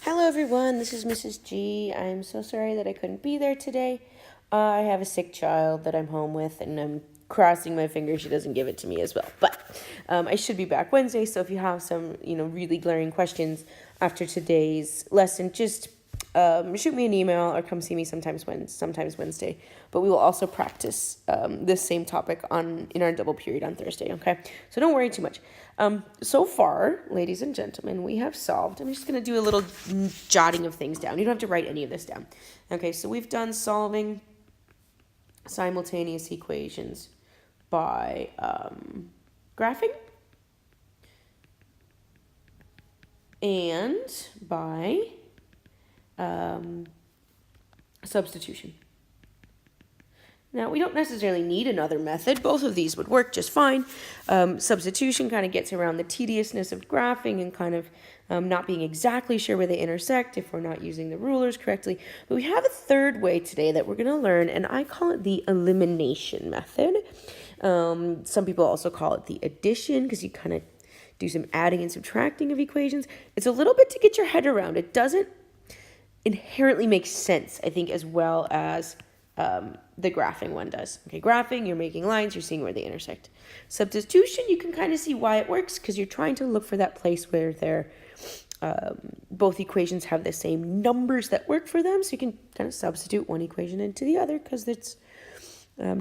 Hello everyone, this is Mrs. G. I'm so sorry that I couldn't be there today. I have a sick child that I'm home with, and I'm crossing my fingers she doesn't give it to me as well. But I should be back Wednesday, so if you have some, really glaring questions after today's lesson, just shoot me an email or come see me sometimes Wednesday. But we will also practice this same topic in our double period on Thursday, okay? So don't worry too much. So far, ladies and gentlemen, we have solved. I'm just going to do a little jotting of things down. You don't have to write any of this down. Okay, so we've done solving simultaneous equations by graphing and by substitution. Now, we don't necessarily need another method. Both of these would work just fine. Substitution kind of gets around the tediousness of graphing and kind of not being exactly sure where they intersect if we're not using the rulers correctly. But we have a third way today that we're going to learn, and I call it the elimination method. Some people also call it the addition because you kind of do some adding and subtracting of equations. It's a little bit to get your head around. It doesn't inherently make sense, I think, as well as the graphing one does. Okay, graphing, you're making lines, you're seeing where they intersect. Substitution, you can kind of see why it works because you're trying to look for that place where both equations have the same numbers that work for them, so you can kind of substitute one equation into the other because it's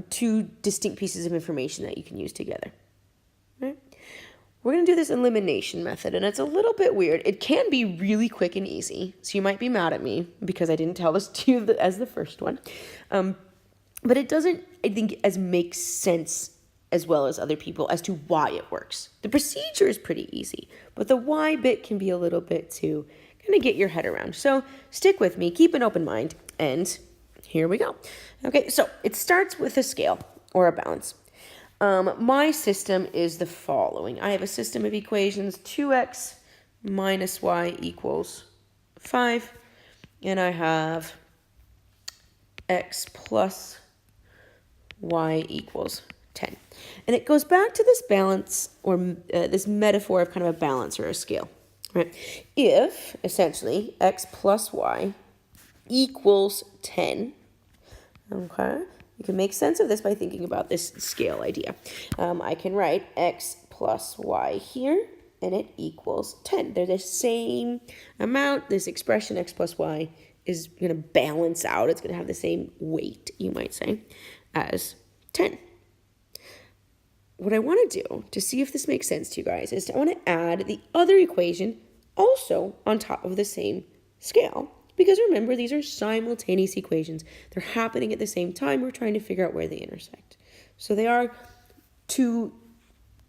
two distinct pieces of information that you can use together. Right? We're going to do this elimination method, and it's a little bit weird. It can be really quick and easy, so you might be mad at me because I didn't tell this to you as the first one. But it doesn't, I think, make sense as well as other people as to why it works. The procedure is pretty easy, but the why bit can be a little bit to kind of get your head around. So stick with me, keep an open mind, and here we go. Okay, so it starts with a scale or a balance. My system is the following. I have a system of equations, 2x minus y equals 5, and I have x plus y equals 10. And it goes back to this balance or this metaphor of kind of a balance or a scale, right? If, essentially, x plus y equals 10, okay, you can make sense of this by thinking about this scale idea. I can write x plus y here, and it equals 10. They're the same amount. This expression, x plus y, is going to balance out. It's going to have the same weight, you might say, as 10. What I want to do to see if this makes sense to you guys is I want to add the other equation also on top of the same scale. Because remember, these are simultaneous equations. They're happening at the same time. We're trying to figure out where they intersect. So they are two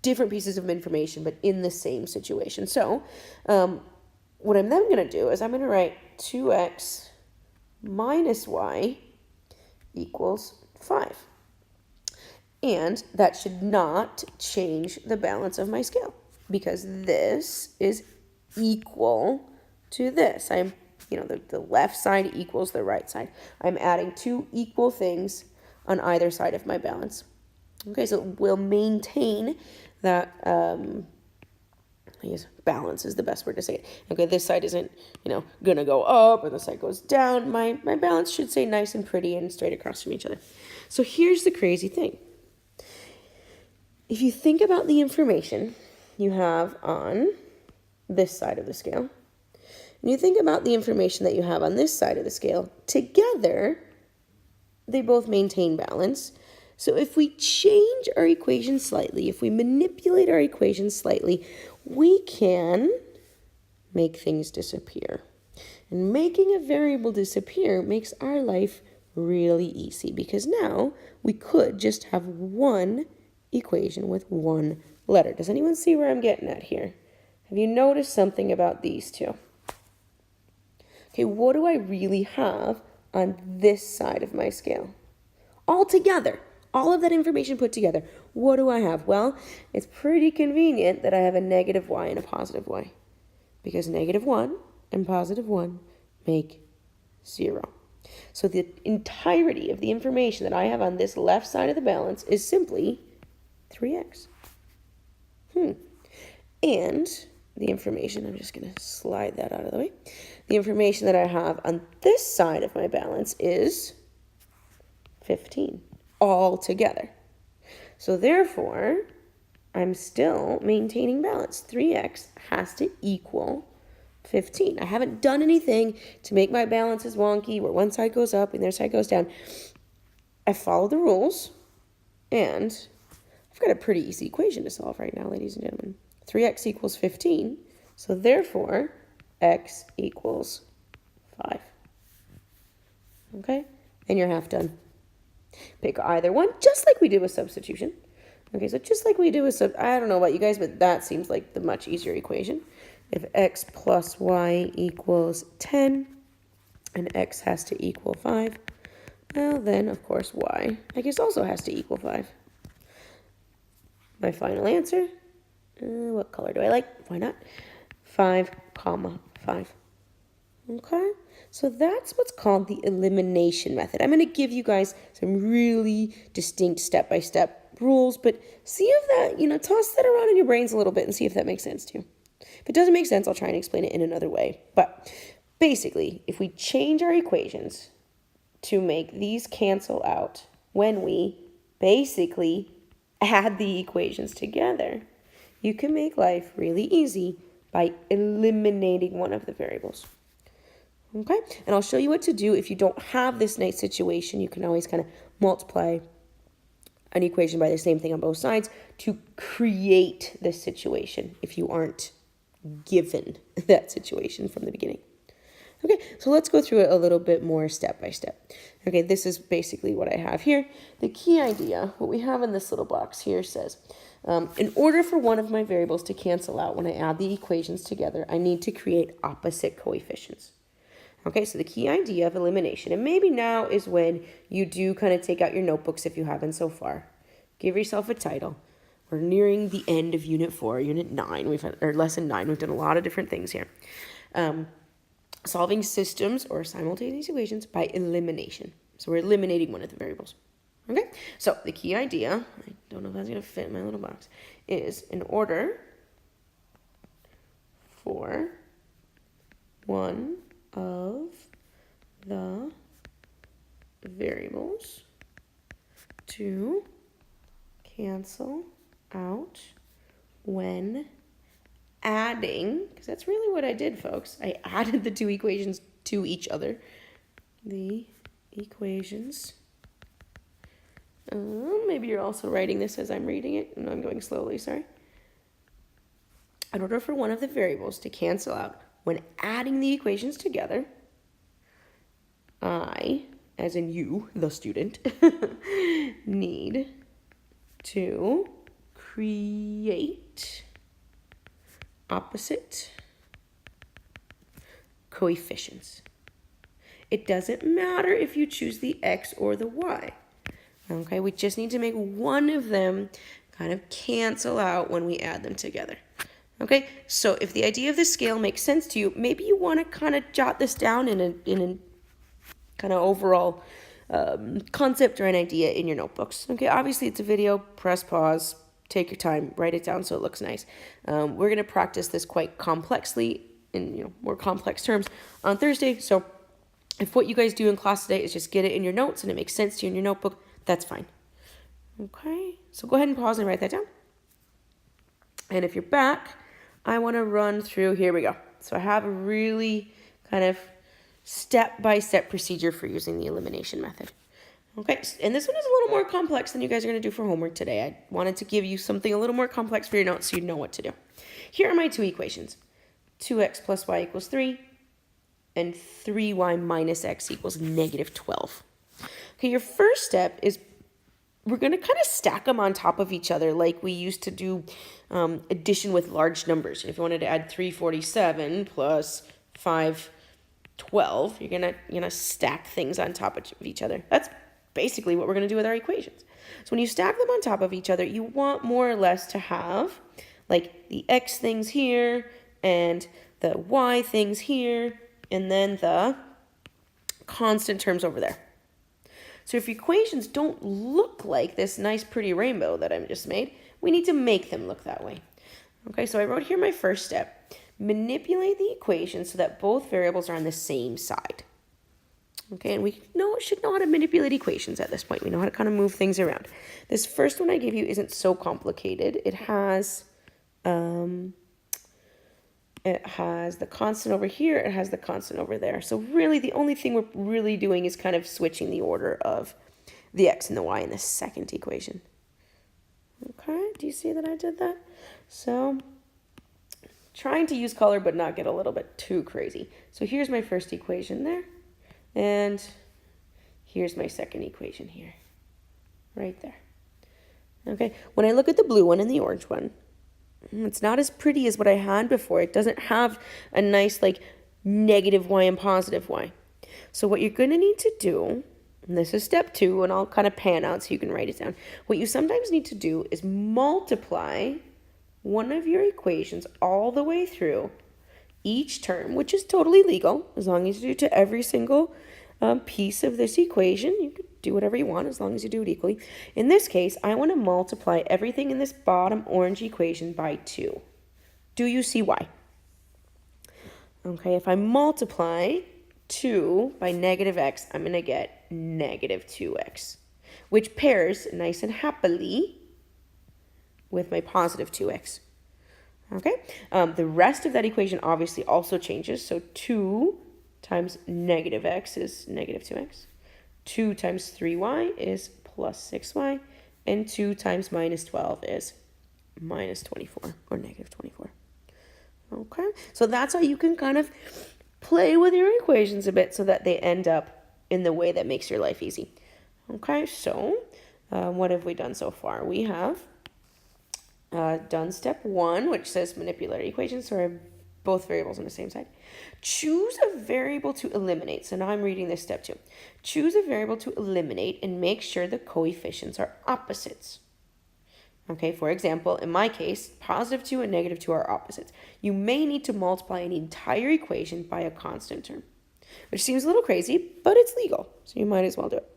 different pieces of information, but in the same situation. So what I'm then going to do is I'm going to write 2x minus y equals 5. And that should not change the balance of my scale because this is equal to this. The left side equals the right side. I'm adding two equal things on either side of my balance. Okay, so we'll maintain that, I guess balance is the best word to say it. Okay, this side isn't, gonna go up or the side goes down. My balance should stay nice and pretty and straight across from each other. So here's the crazy thing. If you think about the information you have on this side of the scale, and you think about the information that you have on this side of the scale, together, they both maintain balance. So if we change our equation slightly, if we manipulate our equation slightly, we can make things disappear. And making a variable disappear makes our life really easy because now we could just have one equation with one letter. Does anyone see where I'm getting at here? Have you noticed something about these two? Okay, what do I really have on this side of my scale? All together, all of that information put together, what do I have? Well, it's pretty convenient that I have a negative y and a positive y because negative 1 and positive 1 make 0. So the entirety of the information that I have on this left side of the balance is simply 3x. And the information, I'm just going to slide that out of the way. The information that I have on this side of my balance is 15 all together. So therefore, I'm still maintaining balance. 3x has to equal 15. I haven't done anything to make my balances wonky where one side goes up and their side goes down. I follow the rules, and I've got a pretty easy equation to solve right now, ladies and gentlemen. 3x equals 15, so therefore, x equals 5. Okay? And you're half done. Pick either one, just like we did with substitution. Okay, so just like we do with I don't know about you guys, but that seems like the much easier equation. If x plus y equals 10, and x has to equal 5, well then, of course, y, I guess, also has to equal 5. My final answer, what color do I like? Why not? 5, 5. Okay, so that's what's called the elimination method. I'm going to give you guys some really distinct step-by-step rules, but see if that, toss that around in your brains a little bit and see if that makes sense to you. If it doesn't make sense, I'll try and explain it in another way. But basically, if we change our equations to make these cancel out when we basically add the equations together, you can make life really easy by eliminating one of the variables. Okay, and I'll show you what to do if you don't have this nice situation. You can always kind of multiply an equation by the same thing on both sides to create this situation if you aren't given that situation from the beginning. Okay, so let's go through it a little bit more step by step. Okay, this is basically what I have here. The key idea, what we have in this little box here says, in order for one of my variables to cancel out when I add the equations together, I need to create opposite coefficients. Okay, so the key idea of elimination, and maybe now is when you do kind of take out your notebooks if you haven't so far. Give yourself a title. We're nearing the end of Unit 4, Unit 9, or Lesson 9. We've done a lot of different things here. Solving systems or simultaneous equations by elimination. So we're eliminating one of the variables. Okay, so the key idea, I don't know if that's going to fit in my little box, is in order for one of the variables to cancel out when adding, because that's really what I did, folks. I added the two equations to each other. The equations. Maybe you're also writing this as I'm reading it. No, I'm going slowly, sorry. In order for one of the variables to cancel out when adding the equations together, I, as in you, the student, need to create opposite coefficients. It doesn't matter if you choose the x or the y. Okay, we just need to make one of them kind of cancel out when we add them together. Okay, so if the idea of the scale makes sense to you, maybe you want to kind of jot this down in a kind of overall concept or an idea in your notebooks. Okay, obviously it's a video, press pause, take your time, write it down so it looks nice. We're going to practice this quite complexly in more complex terms on Thursday. So if what you guys do in class today is just get it in your notes and it makes sense to you in your notebook, that's fine. Okay, so go ahead and pause and write that down. And if you're back, I want to run through, here we go. So I have a really kind of step-by-step procedure for using the elimination method. Okay, and this one is a little more complex than you guys are going to do for homework today. I wanted to give you something a little more complex for your notes so you know what to do. Here are my two equations. 2x plus y equals 3, and 3y minus x equals negative 12. Okay, your first step is we're going to kind of stack them on top of each other like we used to do addition with large numbers. If you wanted to add 347 plus 512, you're gonna stack things on top of each other. That's basically what we're going to do with our equations. So when you stack them on top of each other, you want more or less to have like the x things here and the y things here and then the constant terms over there. So if equations don't look like this nice pretty rainbow that I've just made, we need to make them look that way. Okay, so I wrote here my first step. manipulate the equation so that both variables are on the same side. Okay, and we should know how to manipulate equations at this point. We know how to kind of move things around. This first one I gave you isn't so complicated. It has the constant over here. It has the constant over there. So really the only thing we're really doing is kind of switching the order of the x and the y in the second equation. Okay, do you see that I did that? So trying to use color but not get a little bit too crazy. So here's my first equation there. And here's my second equation here, right there. Okay, when I look at the blue one and the orange one, it's not as pretty as what I had before. It doesn't have a nice like negative y and positive y. So what you're going to need to do, and this is step 2, and I'll kind of pan out so you can write it down. What you sometimes need to do is multiply one of your equations all the way through each term, which is totally legal as long as you do to every single piece of this equation. You can do whatever you want as long as you do it equally. In this case, I want to multiply everything in this bottom orange equation by 2. Do you see why? Okay, if I multiply 2 by negative x, I'm going to get negative 2x, which pairs nice and happily with my positive 2x. Okay, the rest of that equation obviously also changes. So 2 times negative x is negative 2x. 2 times 3y is plus 6y. And 2 times minus 12 is minus 24 or negative 24. Okay, so that's how you can kind of play with your equations a bit so that they end up in the way that makes your life easy. Okay, so what have we done so far? We have done step 1, which says manipulate equations, so both variables on the same side. Choose a variable to eliminate. So now I'm reading this step 2. Choose a variable to eliminate and make sure the coefficients are opposites. Okay, for example, in my case, positive 2 and negative 2 are opposites. You may need to multiply an entire equation by a constant term, which seems a little crazy, but it's legal, so you might as well do it.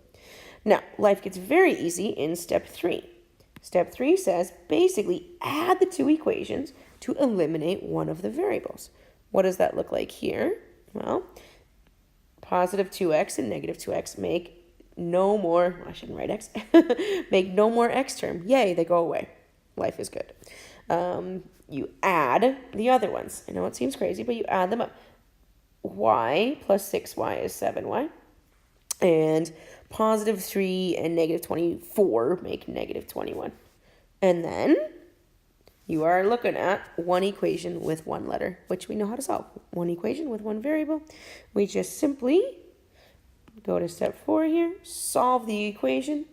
Now, life gets very easy in step 3. Step 3 says basically add the 2 equations to eliminate one of the variables. What does that look like here? Well, positive 2x and negative 2x make no more, I shouldn't write x, make no more x term. Yay, they go away. Life is good. You add the other ones. I know it seems crazy, but you add them up. Y plus 6y is 7y. And positive 3 and negative 24 make negative 21. And then you are looking at one equation with one letter, which we know how to solve. One equation with one variable. We just simply go to step 4 here, solve the equation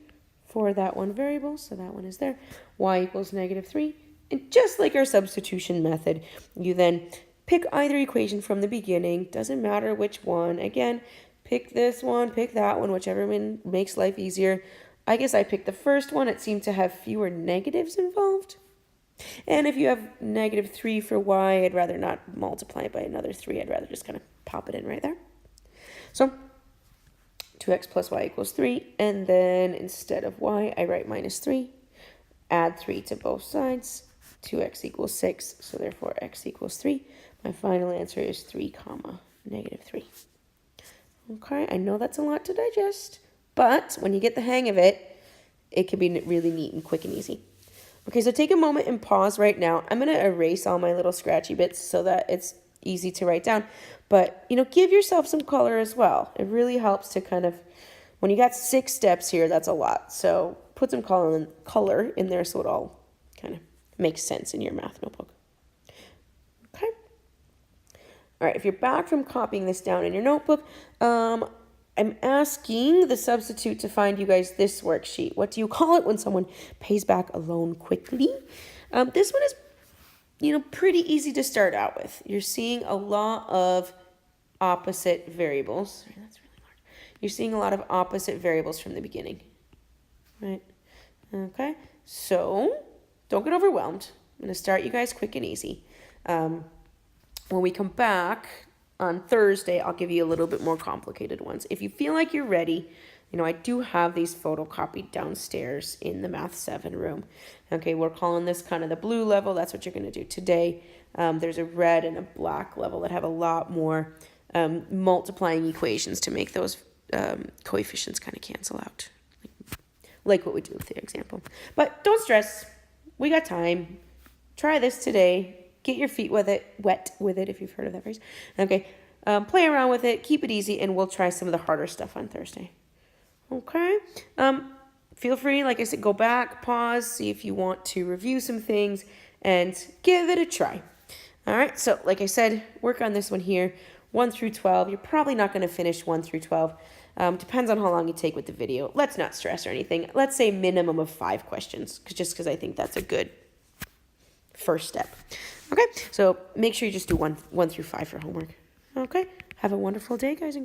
for that one variable. So that one is there. Y equals negative 3. And just like our substitution method, you then pick either equation from the beginning. Doesn't matter which one. Again, pick this one, pick that one, whichever one makes life easier. I guess I picked the first one. It seemed to have fewer negatives involved. And if you have negative 3 for y, I'd rather not multiply it by another 3. I'd rather just kind of pop it in right there. So 2x plus y equals 3. And then instead of y, I write minus 3. Add 3 to both sides. 2x equals 6. So therefore x equals 3. My final answer is 3 comma negative 3. Okay, I know that's a lot to digest, but when you get the hang of it, it can be really neat and quick and easy. Okay, so take a moment and pause right now. I'm going to erase all my little scratchy bits so that it's easy to write down. But, give yourself some color as well. It really helps to kind of, when you got 6 steps here, that's a lot. So put some color in there so it all kind of makes sense in your math notebook. Okay. All right, if you're back from copying this down in your notebook, I'm asking the substitute to find you guys this worksheet. What do you call it when someone pays back a loan quickly? This one is, pretty easy to start out with. You're seeing a lot of opposite variables. Sorry, that's really large. You're seeing a lot of opposite variables from the beginning, right? Okay, so don't get overwhelmed. I'm going to start you guys quick and easy. When we come back, on Thursday, I'll give you a little bit more complicated ones. If you feel like you're ready, I do have these photocopied downstairs in the Math 7 room. Okay, we're calling this kind of the blue level. That's what you're going to do today. There's a red and a black level that have a lot more multiplying equations to make those coefficients kind of cancel out. Like what we do with the example. But don't stress. We got time. Try this today. Get your feet wet with it, if you've heard of that phrase. Okay, play around with it. Keep it easy, and we'll try some of the harder stuff on Thursday. Okay. Feel free, like I said, go back, pause, see if you want to review some things, and give it a try. All right. So, like I said, work on this one here, 1 through 12. You're probably not going to finish 1 through 12. Depends on how long you take with the video. Let's not stress or anything. Let's say minimum of 5 questions, just because I think that's a good first step. Okay. So make sure you just do 1 through 5 for homework. Okay. Have a wonderful day, guys and girls.